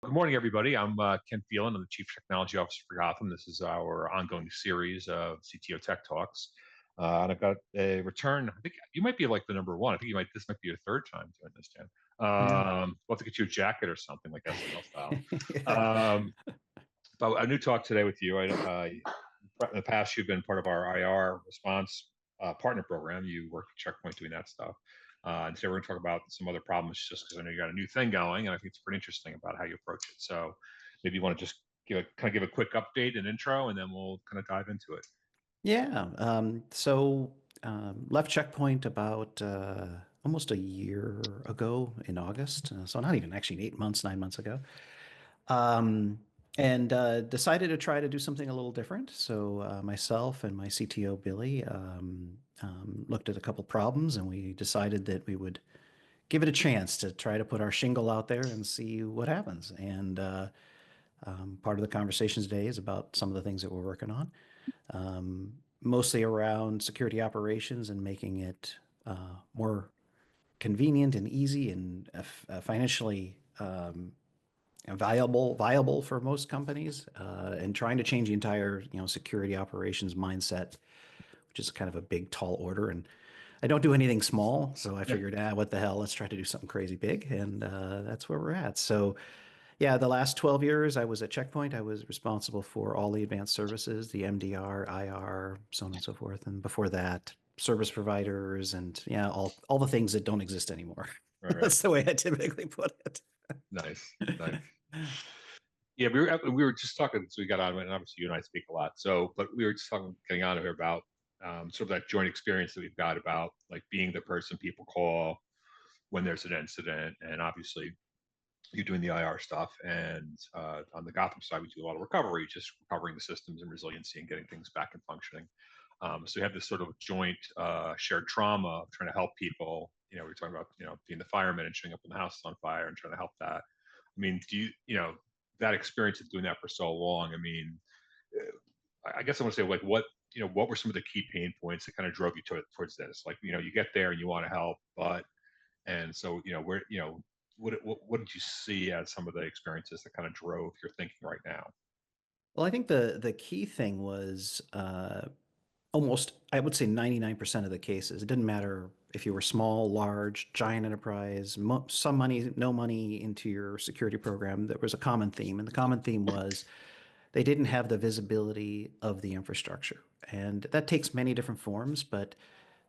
Good morning, everybody. I'm Ken Phelan. I'm the Chief Technology Officer for Gotham. This is our ongoing series of CTO Tech Talks. And I've got a return. I think you might be like the number one. I think this might be your third time doing this, Jen. Yeah. We'll have to get you a jacket or something like SNL style. Yeah. Um, but a new talk today with you. In the past, you've been part of our IR response partner program. You worked at Checkpoint doing that stuff. And today we're going to talk about some other problems just because I know you got a new thing going, and I think it's pretty interesting about how you approach it. So maybe you want to just give a quick update and intro, and then we'll kind of dive into it. Yeah. Left Checkpoint about almost a year ago in August. So not even actually 8 months, 9 months ago. Um, and decided to try to do something a little different. So myself and my CTO, Billy, looked at a couple problems and we decided that we would give it a chance to try to put our shingle out there and see what happens. And part of the conversations today is about some of the things that we're working on, mostly around security operations and making it more convenient and easy and financially viable for most companies, and trying to change the entire security operations mindset, which is kind of a big tall order. And I don't do anything small, so I Yeah. figured, what the hell? Let's try to do something crazy big, and that's where we're at. So yeah, the last 12 years I was at Checkpoint. I was responsible for all the advanced services, the MDR, IR, so on and so forth. And before that, service providers and yeah, all the things that don't exist anymore. All right. That's the way I typically put it. Nice. Nice. Yeah, we were just talking. So we got on, and obviously you and I speak a lot. So, but we were just talking, getting out of here about sort of that joint experience that we've got about like being the person people call when there's an incident, and obviously you're doing the IR stuff, and on the Gotham side, we do a lot of recovery, just recovering the systems and resiliency and getting things back and functioning. So you have this sort of joint shared trauma of trying to help people. We're talking about being the fireman and showing up when the house is on fire and trying to help that. I mean, do that experience of doing that for so long? I mean, I guess I want to say like what were some of the key pain points that kind of drove you towards this? Like you get there and you want to help, but and so where what did you see as some of the experiences that kind of drove your thinking right now? Well, I think the key thing was almost, I would say 99% of the cases. It didn't matter if you were small, large, giant enterprise, some money, no money into your security program. There was a common theme, and the common theme was they didn't have the visibility of the infrastructure. And that takes many different forms, but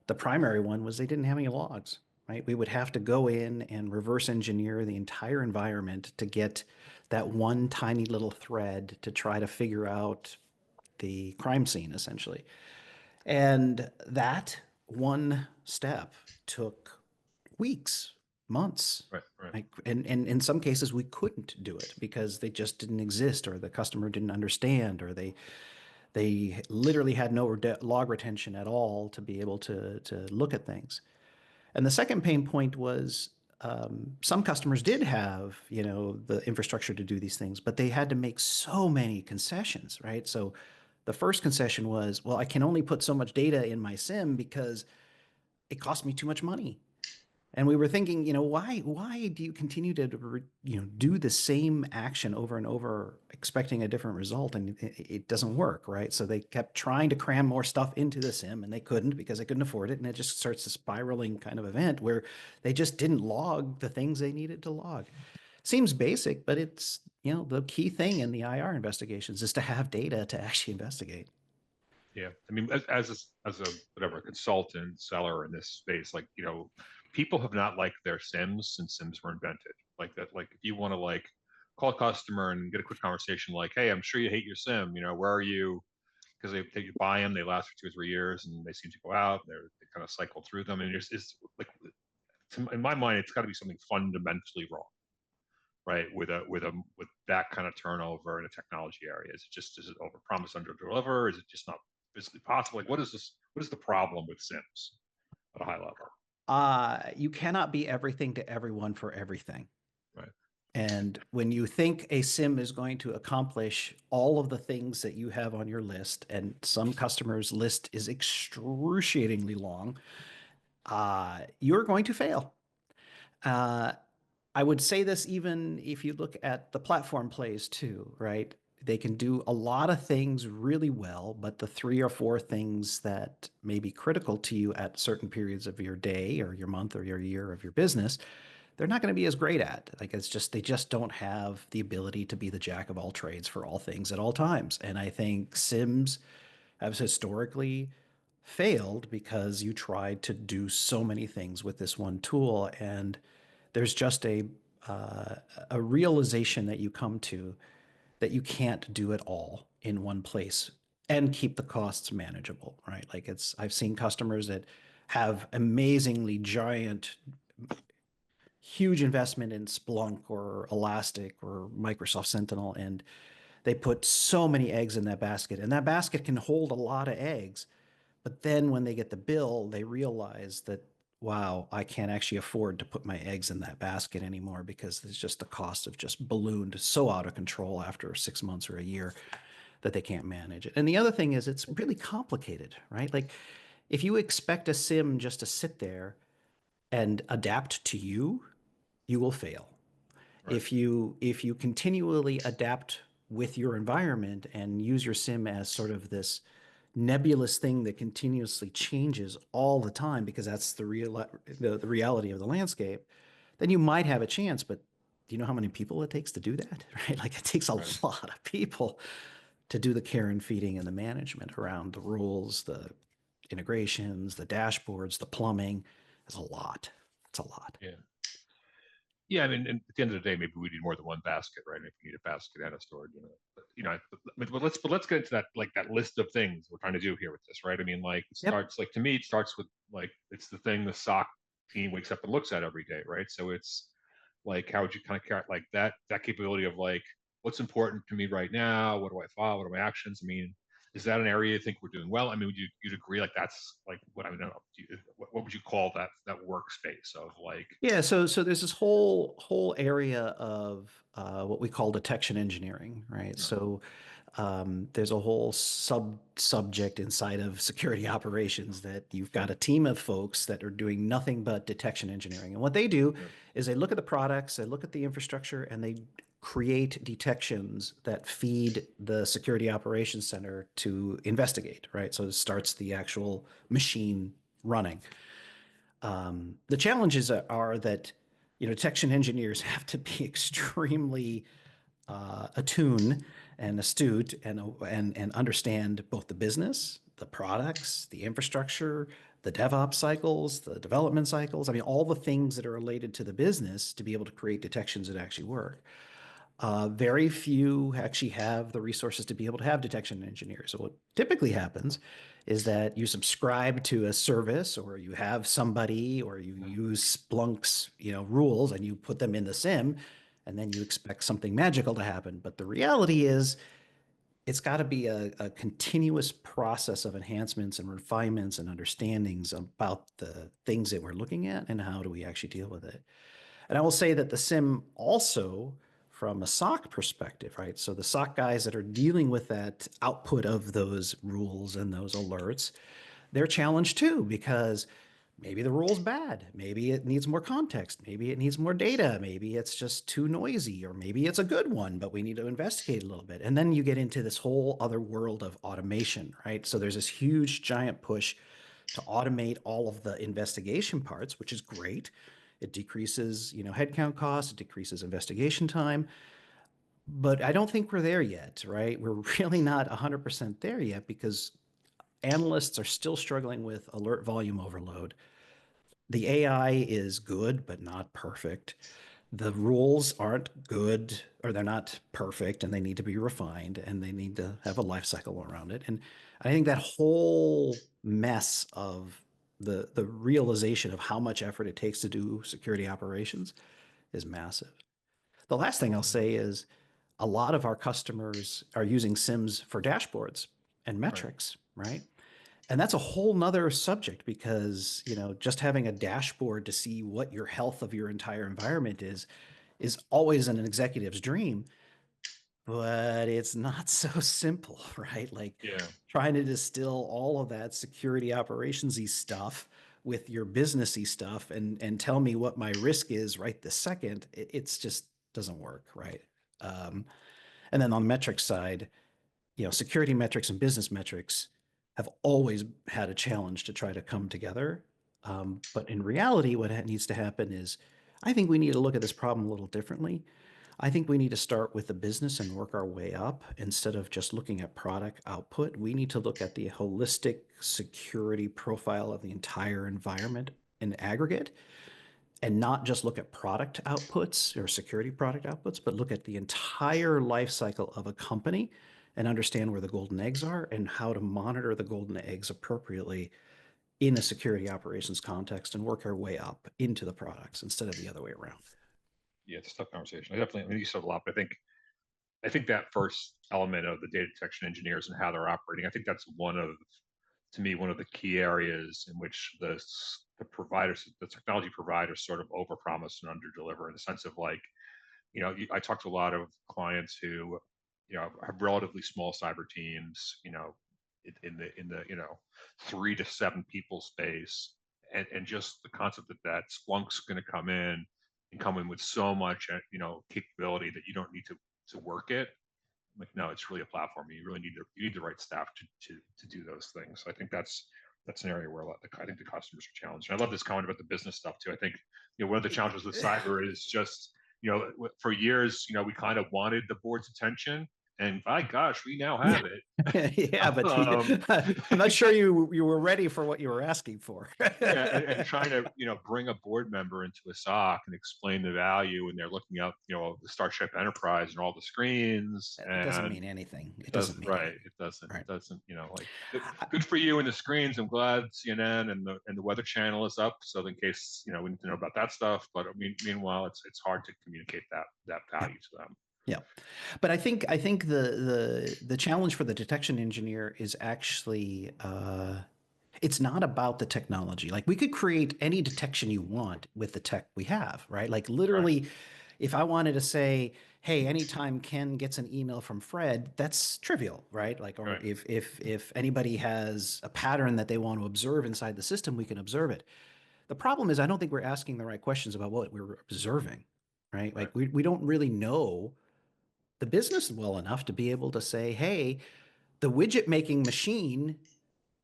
the primary one was they didn't have any logs, right? We would have to go in and reverse engineer the entire environment to get that one tiny little thread to try to figure out the crime scene, essentially. And that one step took weeks, months. Right, right. And in some cases, we couldn't do it because they just didn't exist, or the customer didn't understand, or they literally had no log retention at all to be able to look at things. And the second pain point was, some customers did have, the infrastructure to do these things, but they had to make so many concessions, right? So the first concession was, well, I can only put so much data in my SIM because it costs me too much money. And we were thinking, why do you continue to, do the same action over and over, expecting a different result, and it doesn't work, right? So they kept trying to cram more stuff into the SIM, and they couldn't because they couldn't afford it, and it just starts a spiraling kind of event where they just didn't log the things they needed to log. Seems basic, but it's, the key thing in the IR investigations is to have data to actually investigate. Yeah, I mean, as a whatever consultant seller in this space, like people have not liked their Sims since Sims were invented. Like that, like if you want to like call a customer and get a quick conversation, like, hey, I'm sure you hate your Sim. Where are you? Because you buy them, they last for 2 or 3 years, and they seem to go out. They kind of cycle through them, and it's like in my mind, it's got to be something fundamentally wrong, right? With that kind of turnover in a technology area, is it over promise under deliver? Is it just not physically possible? Like, what is this? What is the problem with Sims at a high level? You cannot be everything to everyone for everything. Right. And when you think a SIM is going to accomplish all of the things that you have on your list, and some customers' list is excruciatingly long, you're going to fail. Uh, I would say this even if you look at the platform plays too, right? They can do a lot of things really well, but the three or four things that may be critical to you at certain periods of your day or your month or your year of your business, they're not going to be as great at. Like it's just they just don't have the ability to be the jack of all trades for all things at all times. And I think Sims have historically failed because you tried to do so many things with this one tool, and there's just a realization that you come to that you can't do it all in one place and keep the costs manageable, right? Like it's I've seen customers that have amazingly giant, huge investment in Splunk or Elastic or Microsoft Sentinel, and they put so many eggs in that basket, and that basket can hold a lot of eggs. But then when they get the bill, they realize that, wow, I can't actually afford to put my eggs in that basket anymore because it's just the cost of just ballooned so out of control after 6 months or a year that they can't manage it. And the other thing is it's really complicated, right? Like if you expect a sim just to sit there and adapt to you, you will fail. Right. If you continually adapt with your environment and use your sim as sort of this nebulous thing that continuously changes all the time because that's the reality of the landscape, then you might have a chance. But do you know how many people it takes to do that? Right? Like it takes a Right. lot of people to do the care and feeding and the management around the rules, the integrations, the dashboards, the plumbing. It's a lot. It's a lot. Yeah. Yeah, I mean, and at the end of the day, maybe we need more than one basket, right? If you need a basket and a storage, but let's get into that like that list of things we're trying to do here with this, right? I mean, like it Yep. starts like to me, it starts with like it's the thing the SOC team wakes up and looks at every day, right? So it's like how would you kind of like that capability of like what's important to me right now? What do I follow? What are my actions? I mean, is that an area you think we're doing well? I mean, you'd agree like that's like what I mean, I don't know, what would you call that workspace of like Yeah, so there's this whole area of what we call detection engineering, right? right, So there's a whole subject inside of security operations that you've got a team of folks that are doing nothing but detection engineering. And what they do yeah, is they look at the products, they look at the infrastructure, and they create detections that feed the security operations center to investigate, right? So it starts the actual machine running. The challenges are that detection engineers have to be extremely attuned and astute and understand both the business, the products, the infrastructure, the DevOps cycles, the development cycles. I mean, all the things that are related to the business to be able to create detections that actually work. Very few actually have the resources to be able to have detection engineers. So what typically happens is that you subscribe to a service or you have somebody or you use Splunk's, rules and you put them in the SIM and then you expect something magical to happen. But the reality is it's got to be a continuous process of enhancements and refinements and understandings about the things that we're looking at and how do we actually deal with it. And I will say that the SIM also, from a SOC perspective, right? So the SOC guys that are dealing with that output of those rules and those alerts, they're challenged too because maybe the rule's bad. Maybe it needs more context. Maybe it needs more data. Maybe it's just too noisy, or maybe it's a good one, but we need to investigate a little bit. And then you get into this whole other world of automation, right? So there's this huge, giant push to automate all of the investigation parts, which is great. It decreases, headcount costs, it decreases investigation time, but I don't think we're there yet, right? We're really not 100% there yet because analysts are still struggling with alert volume overload. The AI is good, but not perfect. The rules aren't good or they're not perfect and they need to be refined and they need to have a life cycle around it. And I think that whole mess of the realization of how much effort it takes to do security operations is massive. The last thing I'll say is a lot of our customers are using SIMs for dashboards and right, metrics, right? And that's a whole nother subject because, just having a dashboard to see what your health of your entire environment is always an executive's dream, but it's not so simple, right? Like yeah, trying to distill all of that security operationsy stuff with your businessy stuff and tell me what my risk is right this second, it's just doesn't work, right? Um, and then on the metrics side, security metrics and business metrics have always had a challenge to try to come together. But in reality, what needs to happen is I think we need to look at this problem a little differently. I think we need to start with the business and work our way up instead of just looking at product output. We need to look at the holistic security profile of the entire environment in aggregate and not just look at product outputs or security product outputs, but look at the entire life cycle of a company and understand where the golden eggs are and how to monitor the golden eggs appropriately in a security operations context and work our way up into the products instead of the other way around. Yeah, it's a tough conversation. I mean, you said a lot, but I think that first element of the data detection engineers and how they're operating, I think that's to me, one of the key areas in which the providers, the technology providers, sort of overpromise and underdeliver in the sense of like, I talk to a lot of clients who, have relatively small cyber teams, in the 3 to 7 people space, and just the concept that Splunk's going to come in with so much, capability that you don't need to work it. Like, no, it's really a platform. You really need the right staff to do those things. So I think that's an area where I think the customers are challenged. And I love this comment about the business stuff too. I think one of the challenges with cyber is just for years we kind of wanted the board's attention, and by gosh, we now have it. Yeah, but um, I'm not sure you were ready for what you were asking for. yeah, and trying to bring a board member into a SOC and explain the value, and they're looking up the Starship Enterprise and all the screens, It doesn't and mean anything. It it doesn't doesn't, mean right, anything. it Right. doesn't, like good for you in the screens. I'm glad CNN and the Weather Channel is up, so in case we need to know about that stuff. But I mean, meanwhile, it's hard to communicate that Yeah. value to them. Yeah. But I think the challenge for the detection engineer is actually it's not about the technology. Like we could create any detection you want with the tech we have, right? Like Right, literally, if I wanted to say, hey, anytime Ken gets an email from Fred, that's trivial, right? Like, or right, if anybody has a pattern that they want to observe inside the system, we can observe it. The problem is I don't think we're asking the right questions about what we're observing, right? right, Like we don't really know the business well enough to be able to say, hey, the widget making machine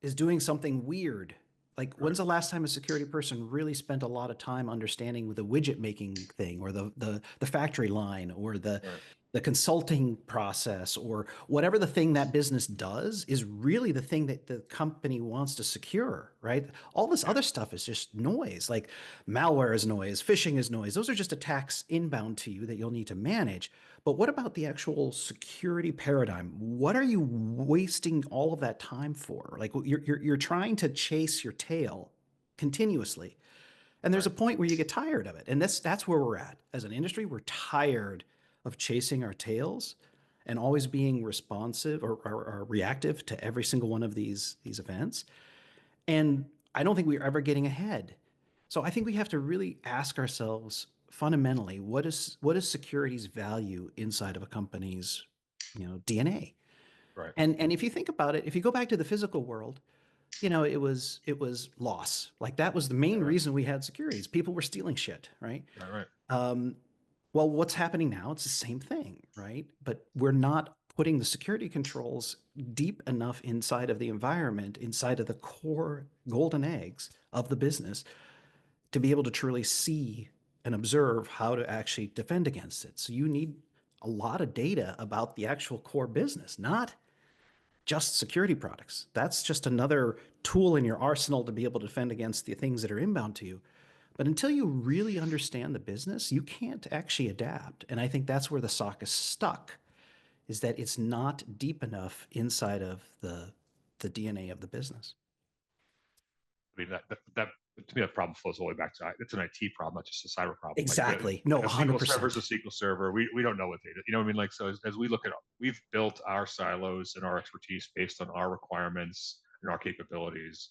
is doing something weird. Like, right, when's the last time a security person really spent a lot of time understanding the widget making thing, or the factory line, or right. the consulting process, or whatever the thing that business does is really the thing that the company wants to secure, right? All this Yeah, other stuff is just noise. Like malware is noise, phishing is noise. Those are just attacks inbound to you that you'll need to manage. But what about the actual security paradigm? What are you wasting all of that time for? Like you're trying to chase your tail continuously. And there's a right, point where you get tired of it. And that's where we're at. As an industry, we're tired of chasing our tails and always being responsive or reactive to every single one of these events. And I don't think we're ever getting ahead. So I think we have to really ask ourselves fundamentally, what is security's value inside of a company's DNA? right, And if you think about it, if you go back to the physical world, it was loss. Like that was the yeah, main right, reason we had securities. People were stealing shit, right? right, right, Um, well, what's happening now? It's the same thing, right? But we're not putting the security controls deep enough inside of the environment, inside of the core golden eggs of the business to be able to truly see and observe how to actually defend against it. So you need a lot of data about the actual core business, not just security products. That's just another tool in your arsenal to be able to defend against the things that are inbound to you. But until you really understand the business, you can't actually adapt. And I think that's where the SOC is stuck, is that it's not deep enough inside of the DNA of the business. I mean, that to me, that problem flows all the way back to it's an IT problem, not just a cyber problem. Like Exactly. No, a SQL server is a 100%. SQL server. We don't know what data. You know what I mean? Like, so as we look at, we've built our silos and our expertise based on our requirements and our capabilities.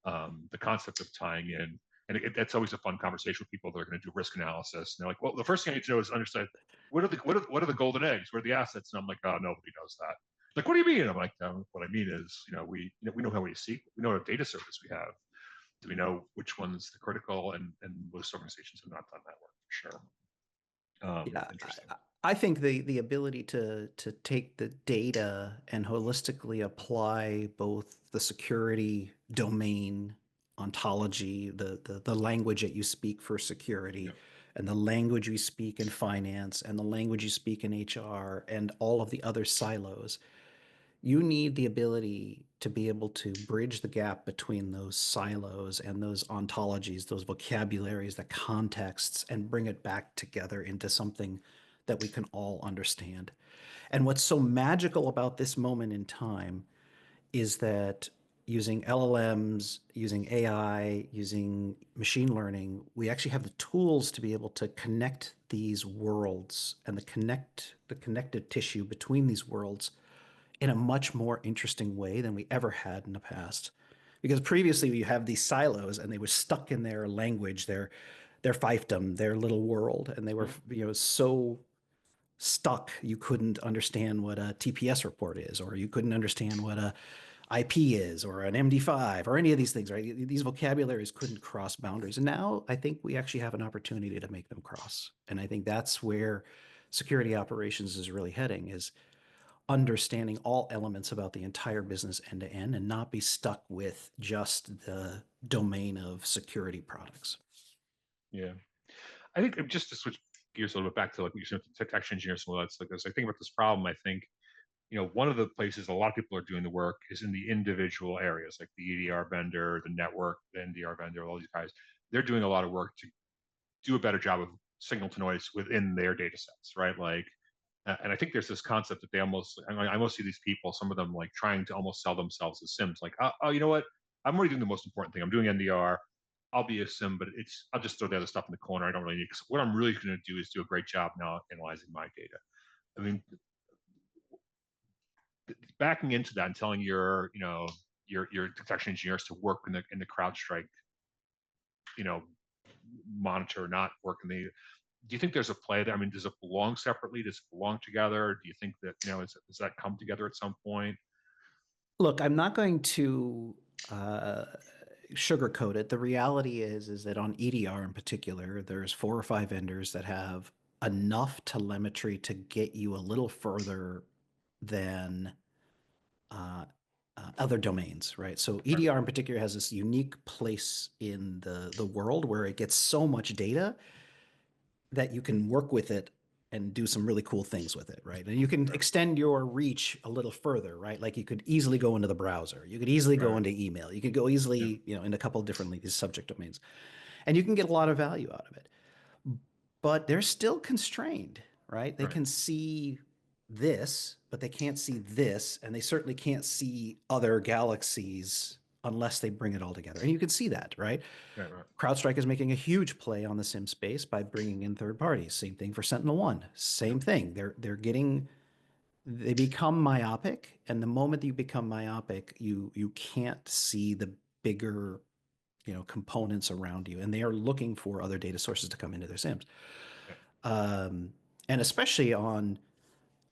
The concept of tying in, and that's always a fun conversation with people that are going to do risk analysis. And they're like, well, the first thing I need to know is understand what are the golden eggs? What are the assets? And I'm like, oh, nobody knows that. Like, what do you mean? I'm like, what I mean is, we know how we seek, we know what data service we have. Do we know which one's the critical? And most organizations have not done that work for sure. Yeah, Interesting. I think the ability to take the data and holistically apply both the security domain ontology, the language that you speak for security, Yep. and the language you speak in finance, and the language you speak in HR, and all of the other silos. You need the ability to be able to bridge the gap between those silos and those ontologies, those vocabularies, the contexts, and bring it back together into something that we can all understand. And what's so magical about this moment in time is that using LLMs, using AI, using machine learning, we actually have the tools to be able to connect these worlds and the connective tissue between these worlds in a much more interesting way than we ever had in the past. Because previously you have these silos and they were stuck in their language, their fiefdom, their little world, and they were, Mhm. so stuck you couldn't understand what a TPS report is, or you couldn't understand what a IP is, or an MD5, or any of these things, right? These vocabularies couldn't cross boundaries. And now I think we actually have an opportunity to make them cross. And I think that's where security operations is really heading, is understanding all elements about the entire business end to end and not be stuck with just the domain of security products. Yeah. I think just to switch gears a little bit back to like what you said, detection engineers and all that's like as I think about this problem, I think, one of the places a lot of people are doing the work is in the individual areas, like the EDR vendor, the network, the NDR vendor, all these guys. They're doing a lot of work to do a better job of signal to noise within their data sets, right? Like, and I think there's this concept that they almost, I almost see these people, some of them like trying to almost sell themselves as SIMs, like, oh, you know what? I'm already doing the most important thing. I'm doing NDR. I'll be a SIM, but I'll just throw the other stuff in the corner. I don't really need, because what I'm really going to do is do a great job now analyzing my data. I mean, backing into that and telling your detection engineers to work in the CrowdStrike, you know, monitor, not work in the. Do you think there's a play there? I mean, does it belong separately? Does it belong together? Do you think that does that come together at some point? Look, I'm not going to sugarcoat it. The reality is that on EDR in particular, there's 4 or 5 vendors that have enough telemetry to get you a little further than uh, other domains, right? So Right, EDR in particular has this unique place in the world where it gets so much data that you can work with it and do some really cool things with it, right? And you can right, extend your reach a little further, right? Like you could easily go into the browser, you could easily go right. into email, you could go Yeah, easily, in a couple of different these subject domains, and you can get a lot of value out of it. But they're still constrained, right? They right, can see this, but they can't see this, and they certainly can't see other galaxies unless they bring it all together. And you can see that, right? right, right. CrowdStrike is making a huge play on the SIM space by bringing in third parties. Same thing for SentinelOne. Yep, Same thing. They become myopic, and the moment that you become myopic, you can't see the bigger components around you, and they are looking for other data sources to come into their SIMs, yep, um, and especially on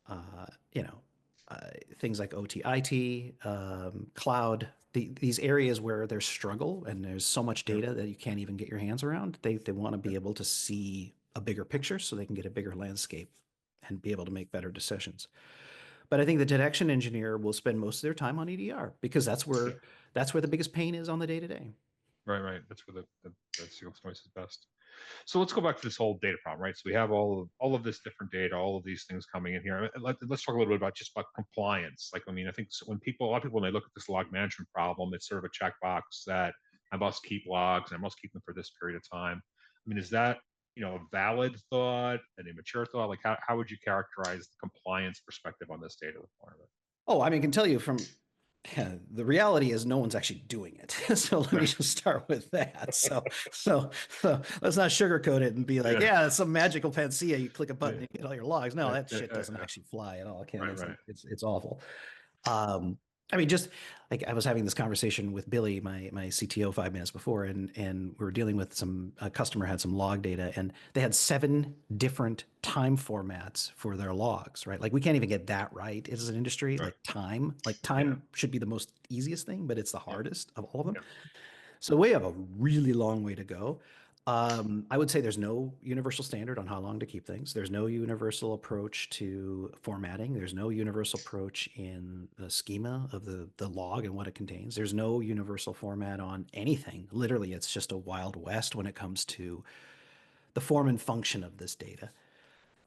uh, you know, uh, things like OT, IT, cloud, these areas where there's struggle and there's so much yep, data that you can't even get your hands around. They want to be yep. able to see a bigger picture so they can get a bigger landscape and be able to make better decisions. But I think the detection engineer will spend most of their time on EDR because Yeah, that's where the biggest pain is on the day to day. right, right. That's where the signal to noise is best. So let's go back to this whole data problem, right? So we have all of this different data, all of these things coming in here. Let's talk a little bit about just about compliance. Like, I mean, I think when a lot of people, when they look at this log management problem, it's sort of a checkbox that I must keep logs and I must keep them for this period of time. I mean, is that a valid thought, an immature thought? Like, how would you characterize the compliance perspective on this data requirement? Oh, I mean, I can tell you from the reality is no one's actually doing it. So let me Right. just start with that. So let's not sugarcoat it and be like, Yeah. yeah, it's some magical panacea. You click a Yeah. button and you get all your logs. No, Yeah. that Yeah. shit Yeah. doesn't Yeah. actually fly at all. Ken, Right. Right. it's awful. Um, I mean, just like I was having this conversation with Billy, my CTO, 5 minutes before, and we were dealing with a customer had some log data, and they had 7 different time formats for their logs, right? Like we can't even get that right as an industry. Right. Like Yeah. time should be the most easiest thing, but it's the Yep. hardest of all of them. Yep. So we have a really long way to go. I would say there's no universal standard on how long to keep things. There's no universal approach to formatting. There's no universal approach in the schema of the log and what it contains. There's no universal format on anything. Literally, it's just a wild west when it comes to the form and function of this data.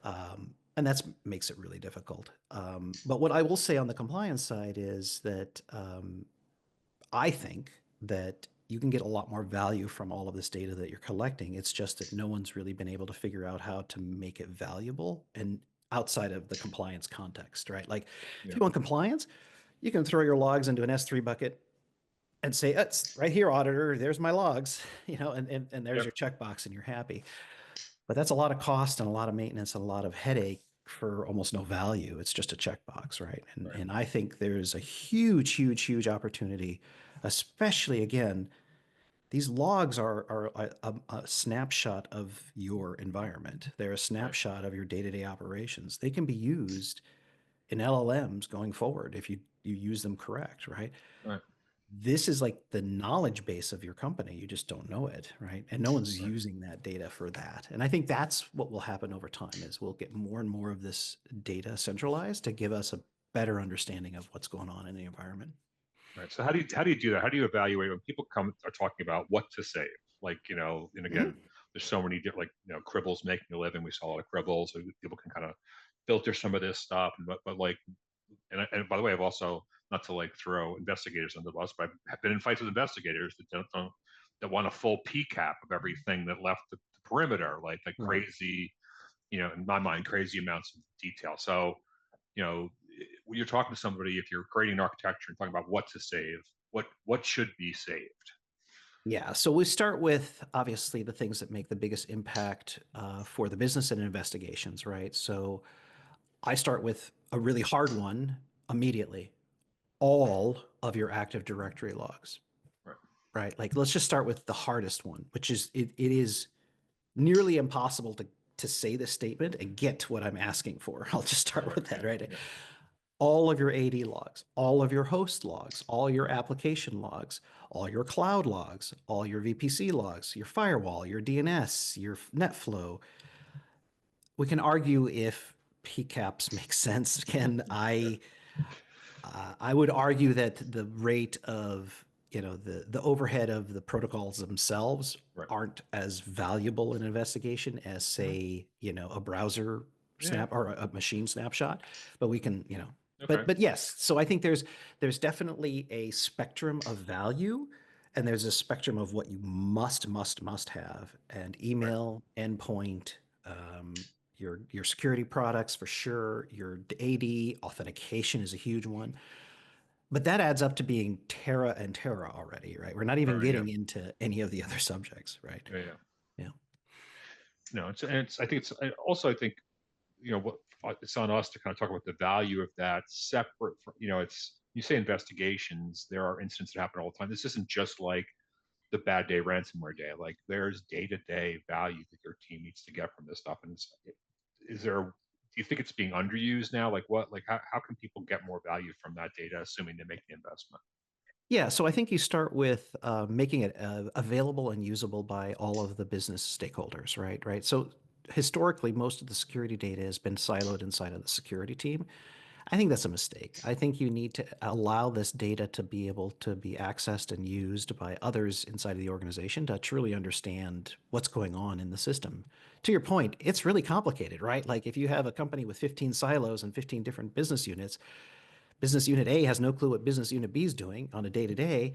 And that makes it really difficult. But what I will say on the compliance side is that I think that you can get a lot more value from all of this data that you're collecting. It's just that no one's really been able to figure out how to make it valuable and outside of the compliance context, right? Like if Yeah, you want compliance, you can throw your logs into an S3 bucket and say, it's right here, auditor, there's my logs, and there's yep, your checkbox and you're happy. But that's a lot of cost and a lot of maintenance and a lot of headache for almost no value. It's just a checkbox, right? And right, and I think there's a huge, huge, huge opportunity, especially again, these logs are a snapshot of your environment. They're a right, snapshot of your day-to-day operations. They can be used in LLMs going forward if you use them correct, right? right, This is like the knowledge base of your company. You just don't know it, right? And no one's right, using that data for that. And I think that's what will happen over time is we'll get more and more of this data centralized to give us a better understanding of what's going on in the environment. right. So how do you do that? How do you evaluate when people come are talking about what to save? Like, and again, Mhm. there's so many different, like, Cribble's making a living. We saw a lot of Cribble, so people can kind of filter some of this stuff. But like, and by the way, I've also, not to like throw investigators under the bus, but I've been in fights with investigators that don't that want a full PCAP of everything that left the perimeter, like Right. crazy, in my mind, crazy amounts of detail. So, when you're talking to somebody, if you're creating an architecture and talking about what to save, what should be saved? Yeah. So we start with obviously the things that make the biggest impact for the business and investigations, right? So I start with a really hard one immediately. All of your Active Directory logs, Right. right? Like let's just start with the hardest one, which is it is nearly impossible to say this statement and get to what I'm asking for. I'll just Right. start Right. with that, Yeah. right? Yeah. All of your AD logs, all of your host logs, all your application logs, all your cloud logs, all your VPC logs, your firewall, your DNS, your NetFlow. We can argue if PCAPs make sense. Can Yeah. I would argue that the rate of, the overhead of the protocols themselves Right. aren't as valuable in an investigation as, Mhm. say, a browser Yeah. snap or a machine snapshot. But we can, Okay. but yes. So I think there's definitely a spectrum of value, and there's a spectrum of what you must have. And Right. email, endpoint, your security products for sure. Your AD authentication is a huge one, but that adds up to being Terra and Terra already, right? We're not All even right. Yeah. getting into any of the other subjects, right? Yeah. Yeah. Yeah. No, I think I think, what it's on us to kind of talk about the value of that separate from, it's, you say investigations, there are incidents that happen all the time. This isn't just like the bad day ransomware day. Like there's day-to-day value that your team needs to get from this stuff. And is there, do you think it's being underused now? Like what, like how can people get more value from that data, assuming they make the investment? Yeah, so I think you start with making it available and usable by all of the business stakeholders, right? Right. So historically, most of the security data has been siloed inside of the security team. I think that's a mistake. I think you need to allow this data to be able to be accessed and used by others inside of the organization to truly understand what's going on in the system. To your point, it's really complicated, right? Like if you have a company with 15 silos and 15 different business units, business unit A has no clue what business unit B is doing on a day to day,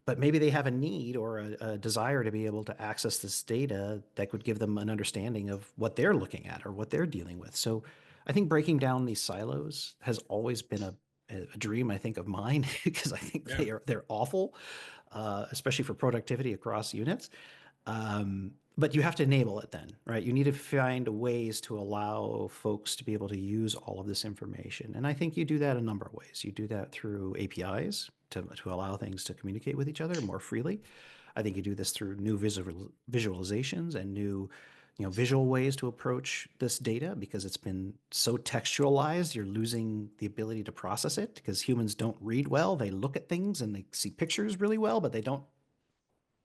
but maybe they have a need or a desire to be able to access this data that could give them an understanding of what they're looking at or what they're dealing with. So I think breaking down these silos has always been a dream, I think, of mine because I think Yeah. they're awful, especially for productivity across units. But you have to enable it then, right? You need to find ways to allow folks to be able to use all of this information. And I think you do that a number of ways. You do that through APIs to allow things to communicate with each other more freely. I think you do this through new visualizations and new, visual ways to approach this data because it's been so textualized, you're losing the ability to process it because humans don't read well. They look at things and they see pictures really well, but they don't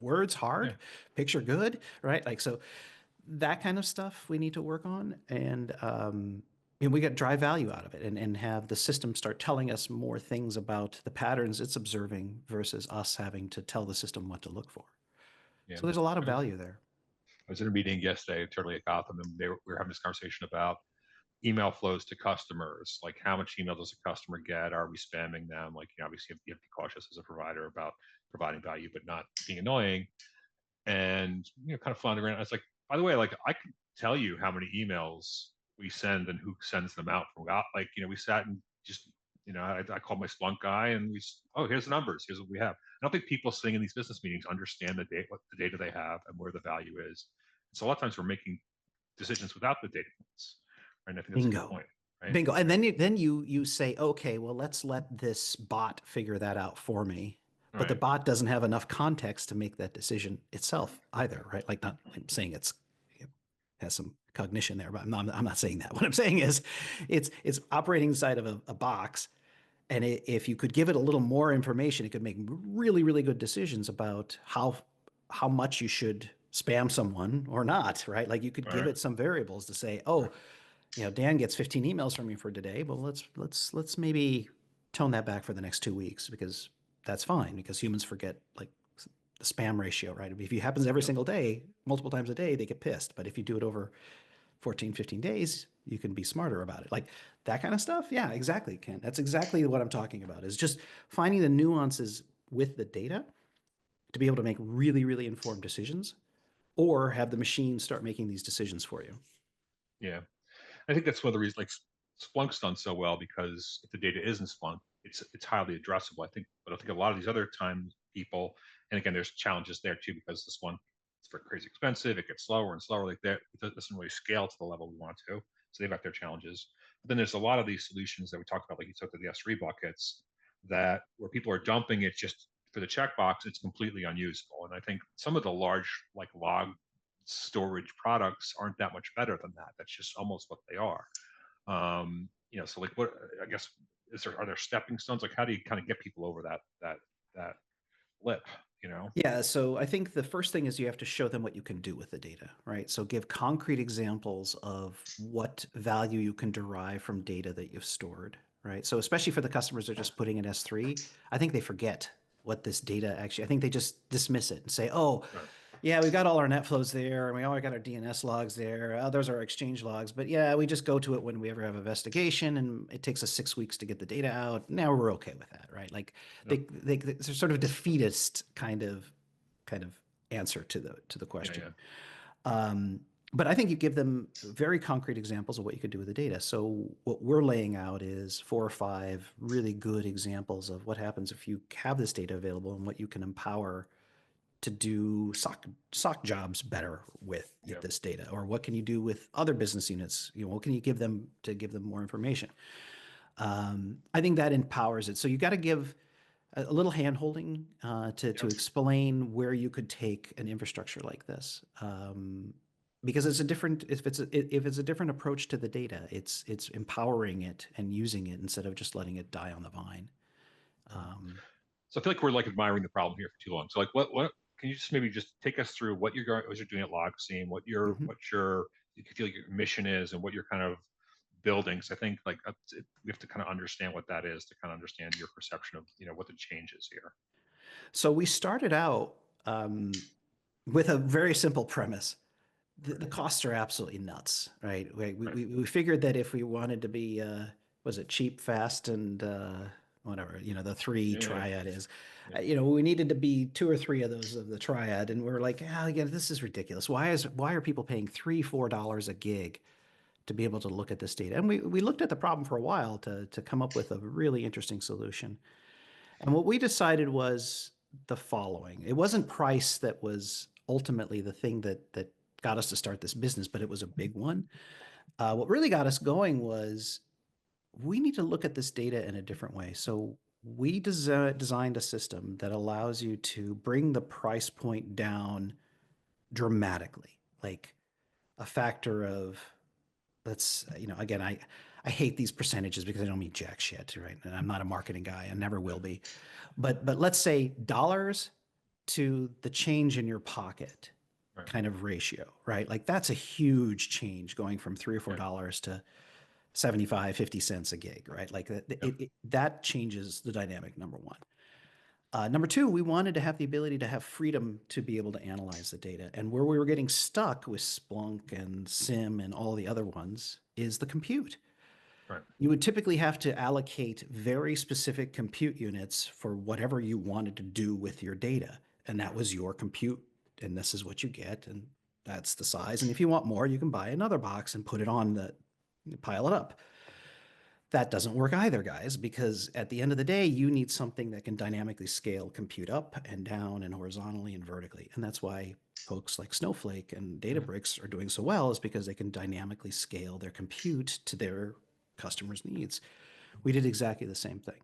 Words hard, Yeah. picture good, right? Like, so that kind of stuff we need to work on. And we get drive value out of it and have the system start telling us more things about the patterns it's observing versus us having to tell the system what to look for. Yeah. So there's a lot of I value there. was in a meeting yesterday, internally at Gotham, and we were having this conversation about email flows to customers. Like, how much email does a customer get? Are we spamming them? Like, obviously, you have to be cautious as a provider about providing value, but not being annoying. And kind of floundering around. I was like, by the way, like, I could tell you how many emails we send and who sends them out from. Like, we sat and just, I called my Splunk guy, and oh, here's the numbers. Here's what we have. I don't think people sitting in these business meetings understand the data, what the data they have, and where the value is. So a lot of times we're making decisions without the data points, right? And I think that's a good Bingo. point, right? Bingo. And then you say, okay, well, let's let this bot figure that out for me. But the Right. bot doesn't have enough context to make that decision itself Yeah. either, right? Like, not, I'm saying it has some cognition there, but I'm not saying that. What I'm saying is it's operating inside of a box. And if you could give it a little more information, it could make really, really good decisions about how much you should spam someone or not, right? Like, you could All give right. it some variables to say, oh, Dan gets 15 emails from you for today. Well, let's maybe tone that back for the next 2 weeks, because that's fine, because humans forget, like, the spam ratio, right? If it happens every Yep. single day, multiple times a day, they get pissed. But if you do it over 14, 15 days, you can be smarter about it. Like, that kind of stuff. Yeah, exactly, Ken. That's exactly what I'm talking about, is just finding the nuances with the data to be able to make really, really informed decisions, or have the machine start making these decisions for you. Yeah. I think that's one of the reasons, like, Splunk's done so well, because if the data isn't Splunk, it's highly addressable. But I think a lot of these other times people, and again, there's challenges there too, because the Splunk, it's very crazy expensive. It gets slower and slower. Like that, it doesn't really scale to the level we want to. So they've got their challenges. But then there's a lot of these solutions that we talked about, like you took to the S3 buckets, that where people are dumping it just for the checkbox, it's completely unusable. And I think some of the large, like, log storage products aren't that much better than that. That's just almost what they are. So, like, what, I guess, are there stepping stones? Like, how do you kind of get people over that lip? Yeah, so I think the first thing is you have to show them what you can do with the data, right? So give concrete examples of what value you can derive from data that you've stored, right? So especially for the customers that are just putting in S3, I think they forget what this data actually, I think they just dismiss it and say, oh, Right. yeah, we've got all our net flows there, and we already got our DNS logs there. Those are our exchange logs. But yeah, we just go to it when we ever have an investigation, and it takes us 6 weeks to get the data out. Now we're okay with that, right? Like, Yep. they're sort of defeatist kind of answer to the Yeah. question. Yeah. Um, but I think you give them very concrete examples of what you could do with the data. So what we're laying out is 4 or 5 really good examples of what happens if you have this data available, and what you can empower to do SOC jobs better with Yeah. this data, or what can you do with other business units? What can you give them to give them more information? I think that empowers it. So you got to give a little handholding to Yep. explain where you could take an infrastructure like this, because it's a different, if it's a different approach to the data, it's empowering it and using it instead of just letting it die on the vine. Yeah. Um, So I feel like we're, like, admiring the problem here for too long. So, like, what can you just maybe just take us through what you're doing at LogSeam, mhm. what your you feel like your mission is, and what you're kind of building? So I think, like, we have to kind of understand what that is to kind of understand your perception of what the change is here. So we started out with a very simple premise. The Right. costs are absolutely nuts, right? Right. We figured that if we wanted to be, was it cheap, fast, and whatever, the three Yeah. Yeah. triad is, Yeah. we needed to be 2 or 3 of those of the triad, and we're like, again, this is ridiculous. Why are people paying $3, $4 a gig to be able to look at this data? And we looked at the problem for a while to come up with a really interesting solution. And what we decided was the following. It wasn't price that was ultimately the thing that got us to start this business, but it was a big one. What really got us going was we need to look at this data in a different way. So we designed a system that allows you to bring the price point down dramatically, like a factor of, let's, again, I hate these percentages because I don't mean jack shit, right? And I'm not a marketing guy. I never will Yeah. be. But let's say dollars to the change in your pocket Right. kind of ratio, right? Like that's a huge change going from 3 or 4 dollars to 75, 50 cents a gig, right? Like Yep. that changes the dynamic, number one. Number two, we wanted to have the ability to have freedom to be able to analyze the data. And where we were getting stuck with Splunk and SIM and all the other ones is the compute. Right. You would typically have to allocate very specific compute units for whatever you wanted to do with your data. And that was your compute. And this is what you get. And that's the size. And if you want more, you can buy another box and put it on the pile it up. That doesn't work either, guys, because at the end of the day, you need something that can dynamically scale compute up and down and horizontally and vertically. And that's why folks like Snowflake and Mhm. Databricks are doing so well, is because they can dynamically scale their compute to their customers' needs. We did exactly the same thing,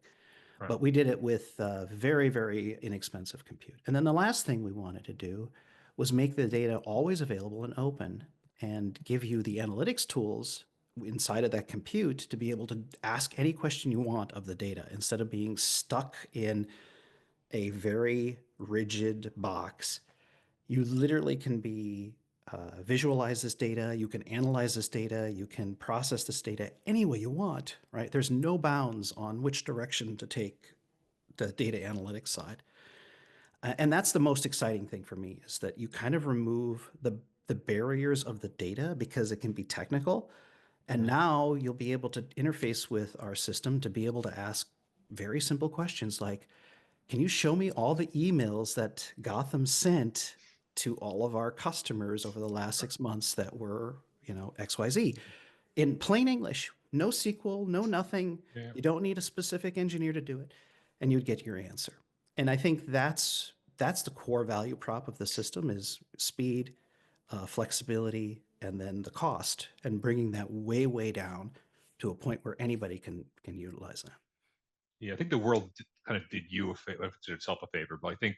Right. but we did it with very, very inexpensive compute. And then the last thing we wanted to do was make the data always available and open and give you the analytics tools inside of that compute to be able to ask any question you want of the data instead of being stuck in a very rigid box. You literally can be visualize this data, you can analyze this data, you can process this data any way you want, right? There's no bounds on which direction to take the data analytics side. And that's the most exciting thing for me is that you kind of remove the barriers of the data because it can be technical. And Mhm. now you'll be able to interface with our system to be able to ask very simple questions like, can you show me all the emails that Gotham sent to all of our customers over the last Right. 6 months that were, XYZ? In plain English, no SQL, no nothing. Yeah. You don't need a specific engineer to do it, and you'd get your answer. And I think that's the core value prop of the system is speed, flexibility, and then the cost, and bringing that way, way down to a point where anybody can utilize that. Yeah, I think the world kind of did you a favor, did itself a favor, but I think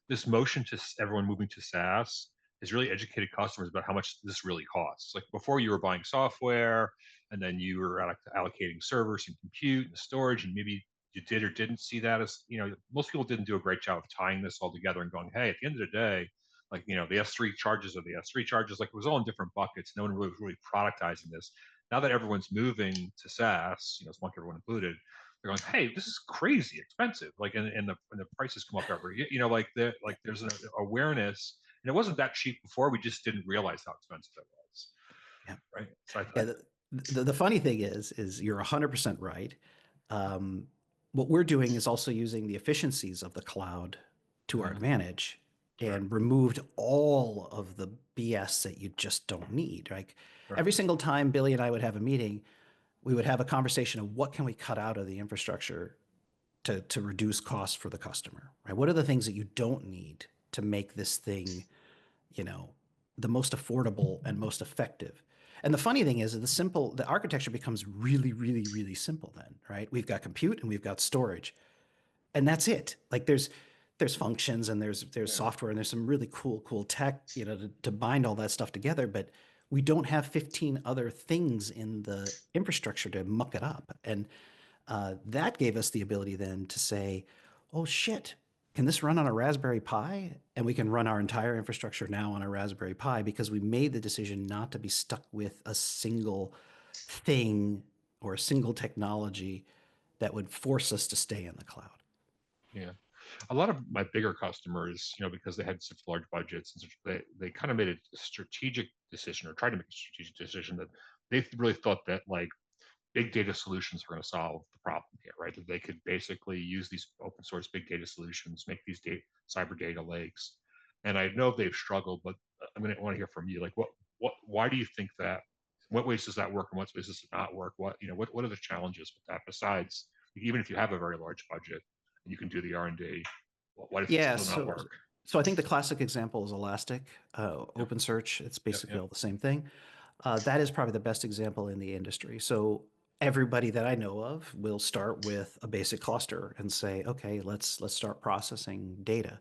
this motion to everyone moving to SaaS has really educated customers about how much this really costs. Like before, you were buying software, and then you were allocating servers and compute and storage, and maybe you did or didn't see that as most people didn't do a great job of tying this all together and going, hey, at the end of the day, like the S3 charges are the S3 charges. Like it was all in different buckets. No one really was really productizing this. Now that everyone's moving to SaaS, Splunk, everyone included, they're going, hey, this is crazy expensive. Like, and the prices come up every, like there's an awareness, and it wasn't that cheap before. We just didn't realize how expensive it was, Yeah. right? So Yeah, the funny thing is you're 100% right. Um, what we're doing is also using the efficiencies of the cloud to our Mhm. advantage Right, and removed all of the BS that you just don't need. Like right, every single time Billy and I would have a meeting, we would have a conversation of what can we cut out of the infrastructure to reduce costs for the customer, right? What are the things that you don't need to make this thing, you know, the most affordable and most effective? And the funny thing is that the architecture becomes really, really, really simple then, right? We've got compute and we've got storage, and that's it. Like there's functions and there's yeah, software and there's some really cool tech, to bind all that stuff together, but we don't have 15 other things in the infrastructure to muck it up. And that gave us the ability then to say, oh shit, can this run on a Raspberry Pi? And we can run our entire infrastructure now on a Raspberry Pi because we made the decision not to be stuck with a single thing or a single technology that would force us to stay in the cloud. yeah. A lot of my bigger customers, because they had such large budgets and such, they kind of made a strategic decision or tried to make a strategic decision that they really thought that like big data solutions were going to solve the problem here, right? That they could basically use these open source big data solutions, make these cyber data lakes. And I know they've struggled, but I'm going to want to hear from you. Like, why do you think that? What ways does that work, and what ways does it not work? What are the challenges with that? Besides, even if you have a very large budget and you can do the R&D, why does it Yeah, still not work? so I think the classic example is Elastic, Yep, OpenSearch. It's yep, basically yep, all the same thing. That is probably the best example in the industry. So everybody that I know of will start with a basic cluster and say, okay, let's start processing data.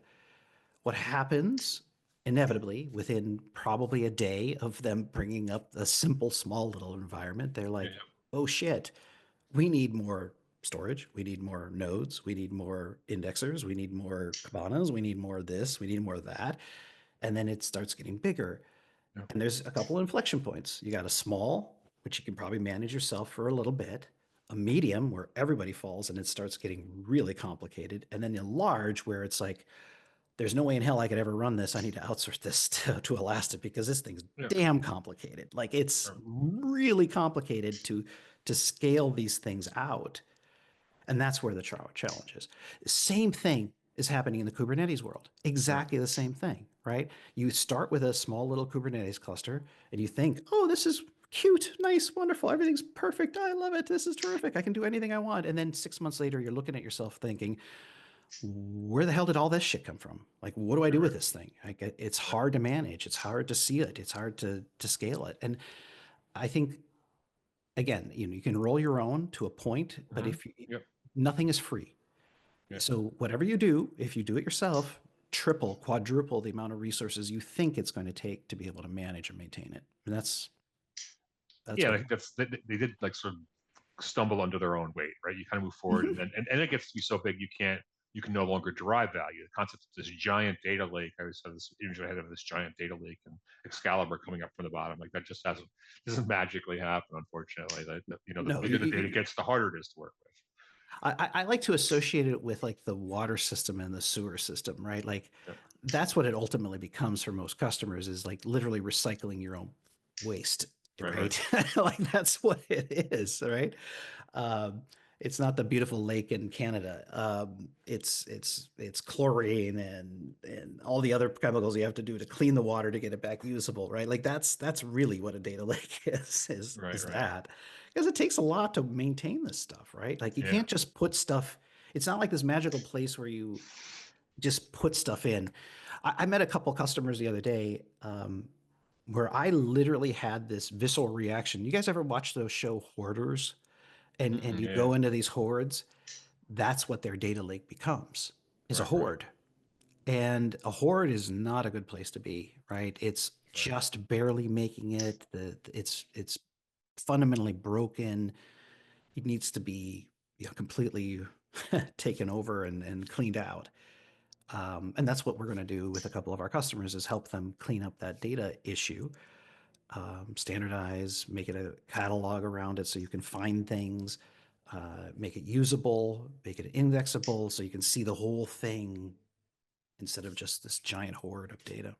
What happens inevitably within probably a day of them bringing up a simple, small little environment, they're yeah, like, oh shit, we need more storage, we need more nodes, we need more indexers, we need more cabanas, we need more of this, we need more of that. And then it starts getting bigger. Yeah. And there's a couple inflection points. You got a small, which you can probably manage yourself for a little bit, a medium where everybody falls and it starts getting really complicated, and then a large where it's like, there's no way in hell I could ever run this. I need to outsource this to Elastic because this thing's Yeah. damn complicated. Like it's Sure. really complicated to scale these things out. And that's where the challenge is. Same thing is happening in the Kubernetes world. Right. Exactly the same thing, right? You start with a small little Kubernetes cluster and you think, oh, this is cute, nice, wonderful. Everything's perfect. I love it. This is terrific. I can do anything I want. And then 6 months later, you're looking at yourself thinking, where the hell did all this shit come from? Like, what do I do with Right. this thing? Like, it's hard to manage. It's hard to see it. It's hard to scale it. And I think, again, you can roll your own to a point, but Mm-hmm. if you, Yep. nothing is free. Yeah. So whatever you do, if you do it yourself, triple, quadruple the amount of resources you think it's going to take to be able to manage and maintain it. And that's Yeah. what. I think they did like sort of stumble under their own weight, right? You kind of move forward, and Mhm. then and it gets to be so big you can no longer derive value. The concept of this giant data lake, I always have this image in my head of this giant data lake and Excalibur coming up from the bottom. Like that just doesn't magically happen, unfortunately. The No, bigger the data gets, the harder it is to work with. I like to associate it with like the water system and the sewer system, right? Like Yeah. that's what it ultimately becomes for most customers is like literally recycling your own waste, Right. Right. right? Like that's what it is, right? Um, it's not the beautiful lake in Canada. It's chlorine and all the other chemicals you have to do to clean the water to get it back usable, right? Like that's really what a data lake is Right. is Right. that because it takes a lot to maintain this stuff, right? Like you Yeah. can't just put stuff. It's not like this magical place where you just put stuff in. I met a couple customers the other day where I literally had this visceral reaction. You guys ever watch those show Hoarders? And you Yeah. go into these hordes, that's what their data lake becomes, is a Right. Right. horde. And a horde is not a good place to be, right? It's Right. just barely making it. It's fundamentally broken. It needs to be completely taken over and cleaned out. And that's what we're going to do with a couple of our customers is help them clean up that data issue, standardize, make it a catalog around it so you can find things, make it usable, make it indexable so you can see the whole thing instead of just this giant horde of data.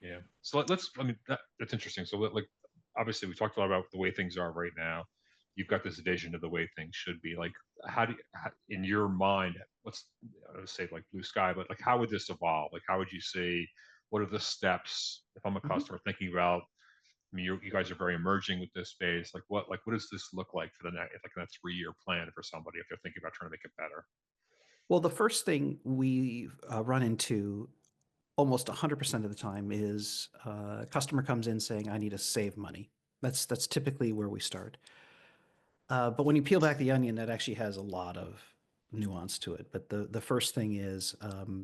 Yeah. So let's. I mean, that's interesting. So like, obviously, we talked a lot about the way things are right now. You've got this vision of the way things should be. Like, in your mind, let's I don't say like blue sky, but like, how would this evolve? Like, how would you say? What are the steps? If I'm a Mhm. customer thinking about, I mean, you guys are very emerging with this space. What does this look like for the next, like, in a 3-year plan for somebody if they're thinking about trying to make it better? Well, the first thing we run into almost 100% of the time is a customer comes in saying, I need to save money. That's typically where we start. But when you peel back the onion, that actually has a lot of nuance to it. But the first thing is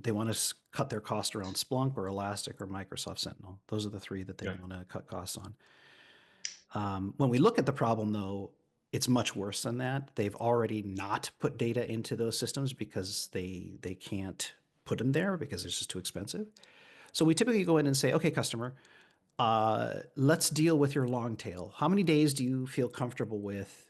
they want to cut their cost around Splunk or Elastic or Microsoft Sentinel. Those are the three that they Yeah. want to cut costs on. When we look at the problem, though, it's much worse than that. They've already not put data into those systems because they can't put them there because it's just too expensive. So we typically go in and say, okay, customer, let's deal with your long tail. How many days do you feel comfortable with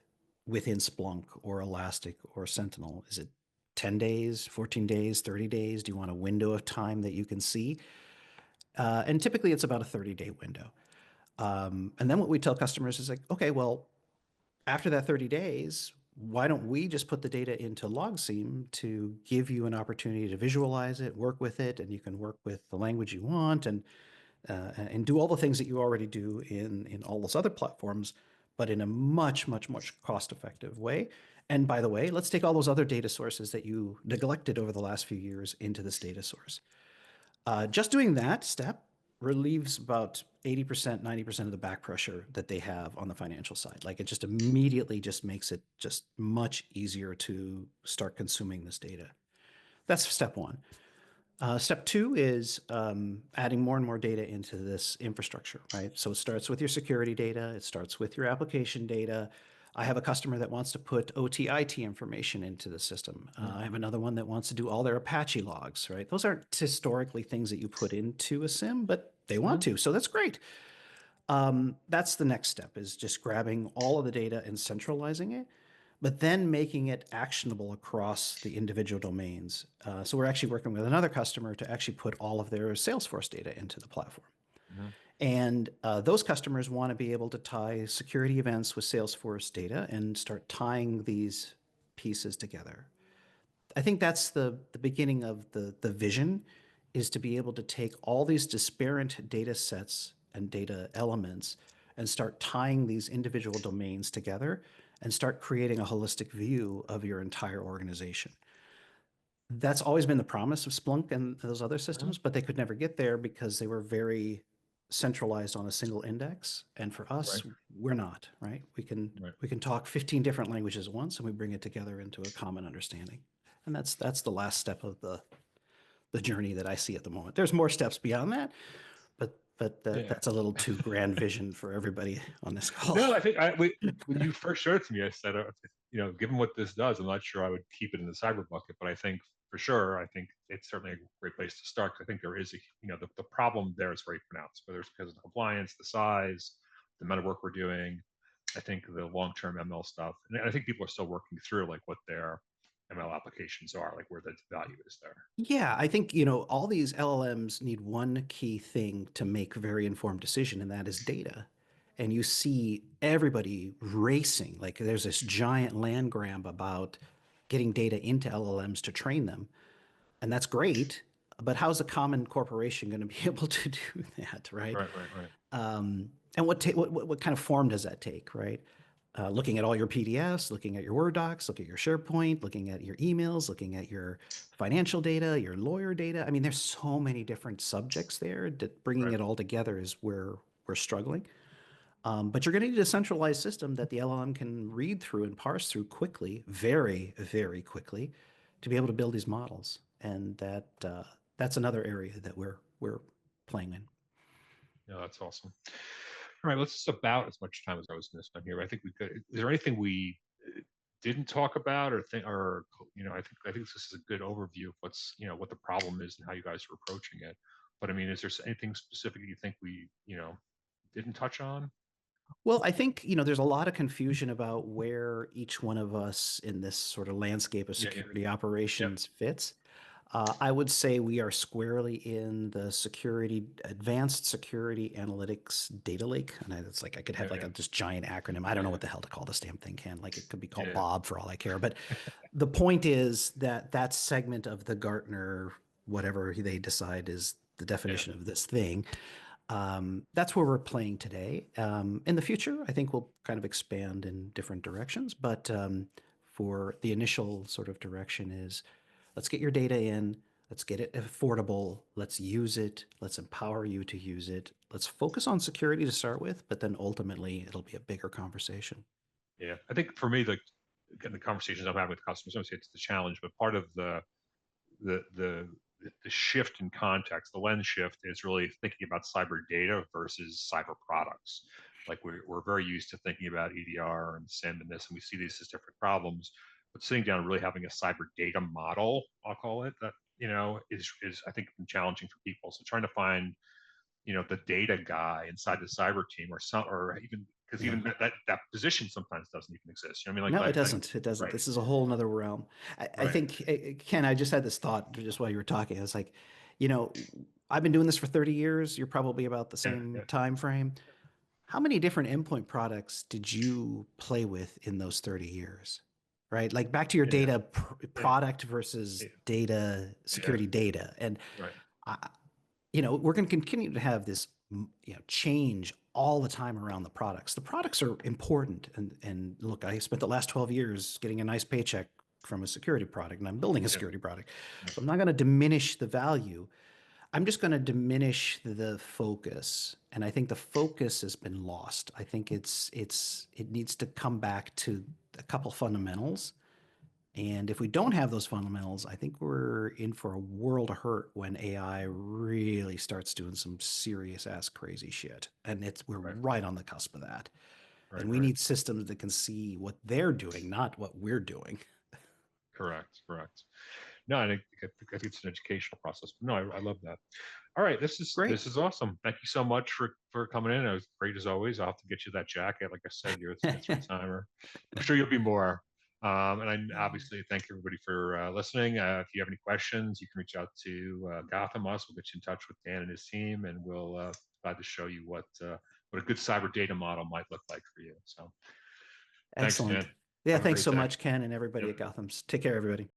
within Splunk or Elastic or Sentinel? Is it 10 days, 14 days, 30 days? Do you want a window of time that you can see? And typically it's about a 30-day window. And then what we tell customers is like, okay, well, after that 30 days, why don't we just put the data into LogSeam to give you an opportunity to visualize it, work with it, and you can work with the language you want and do all the things that you already do in all those other platforms, but in a much, much, much cost-effective way. And by the way, let's take all those other data sources that you neglected over the last few years into this data source. Just doing that step relieves about 80%, 90% of the back pressure that they have on the financial side. Like it just immediately just makes it just much easier to start consuming this data. That's step one. Step two is adding more and more data into this infrastructure, right? So it starts with your security data, it starts with your application data. I have a customer that wants to put OT/IT information into the system. I have another one that wants to do all their Apache logs, right? Those aren't historically things that you put into a SIM, but they want Mhm. to, so that's great. That's the next step, is just grabbing all of the data and centralizing it, but then making it actionable across the individual domains. So we're actually working with another customer to actually put all of their Salesforce data into the platform. Mhm. And those customers want to be able to tie security events with Salesforce data and start tying these pieces together. I think that's the beginning of the vision, is to be able to take all these disparate data sets and data elements and start tying these individual domains together and start creating a holistic view of your entire organization. That's always been the promise of Splunk and those other Mhm. systems, but they could never get there because they were very centralized on a single index. And for us, Right. we're not, right? We can Right. we can talk 15 different languages at once and we bring it together into a common understanding. And that's the last step of the journey that I see at the moment. There's more steps beyond that, but Yeah. that's a little too grand vision for everybody on this call. No, I think when you first showed it to me, I said, given what this does, I'm not sure I would keep it in the cyber bucket, but I think for sure, I think it's certainly a great place to start. 'Cause I think there is the problem there is very pronounced, whether it's because of the compliance, the size, the amount of work we're doing. I think the long-term ML stuff, and I think people are still working through like what their ML applications are, like where the value is there. Yeah, I think, all these LLMs need one key thing to make a very informed decision, and that is data. And you see everybody racing. Like there's this giant land grab about getting data into LLMs to train them. And that's great. But how's a common corporation going to be able to do that, right? Right, right, right. And what kind of form does that take, right? Looking at all your PDFs, looking at your Word docs, looking at your SharePoint, looking at your emails, looking at your financial data, your lawyer data. I mean, there's so many different subjects there that bringing Right. it all together is where we're struggling. But you're going to need a centralized system that the LLM can read through and parse through quickly, very, very quickly, to be able to build these models. And that's another area that we're playing in. Yeah, that's awesome. All right, let's just about as much time as I was going to spend here. I think we could. Is there anything we didn't talk about, or think, or I think this is a good overview of what the problem is and how you guys are approaching it. But I mean, is there anything specific you think we didn't touch on? Well, I think, there's a lot of confusion about where each one of us in this sort of landscape of Yeah, yeah, security yep, operations fits. I would say we are squarely in the advanced security analytics data lake. And it's like I could have yeah, like yeah, this giant acronym. I don't know what the hell to call this damn thing, Ken. Like it could be called yeah, Bob for all I care. But the point is that that segment of the Gartner, whatever they decide is the yeah, definition of this thing, that's where we're playing today. In the future, I think we'll kind of expand in different directions, but for the initial sort of direction is let's get your data in, let's get it affordable, let's use it, let's empower you to use it, let's focus on security to start with, but then ultimately it'll be a bigger conversation. yeah. I think for me, like again, the conversations I'm having with customers, I don't say it's the challenge, but part of the the the shift in context, the lens shift is really thinking about cyber data versus cyber products. Like we're very used to thinking about EDR and SIM and this, and we see these as different problems. But sitting down and really having a cyber data model, I'll call it that, is I think been challenging for people. So trying to find, the data guy inside the cyber team or even because Yeah. even that position sometimes doesn't even exist. You know what I mean? No, it Like doesn't. It doesn't. right, This is a whole nother realm. I right. think, Ken, I just had this thought just while you were talking. It's like, you know, I've been doing this for 30 years. You're probably about the Yeah, same yeah, time frame. How many different endpoint products did you play with in those 30 years? Right? Like back to your yeah, data yeah, product versus yeah, data yeah, security data. And right. I, we're going to continue to have this, change all the time around the products. The products are important. And look, I spent the last 12 years getting a nice paycheck from a security product, and I'm building a Yeah, security product. yeah, So I'm not going to diminish the value. I'm just going to diminish the focus. And I think the focus has been lost. I think it needs to come back to a couple fundamentals. And if we don't have those fundamentals, I think we're in for a world of hurt when AI really starts doing some serious ass crazy shit. And we're right. right on the cusp of that. Right. And we need systems that can see what they're doing, not what we're doing. Correct. Correct. No, I think it's an educational process. No, I love that. All right, Great. this is awesome. Thank you so much for coming in. It was great as always. I'll have to get you that jacket. Like I said, you're a three timer. I'm sure you'll be more. And I obviously thank everybody for listening. If you have any questions, you can reach out to Gotham. Us, we'll get you in touch with Dan and his team, and we'll glad to show you what a good cyber data model might look like for you. So, thanks, Excellent. Dan. Yeah, Have a thanks great so day. much, Ken, and everybody Yep. at Gotham. Take care, everybody.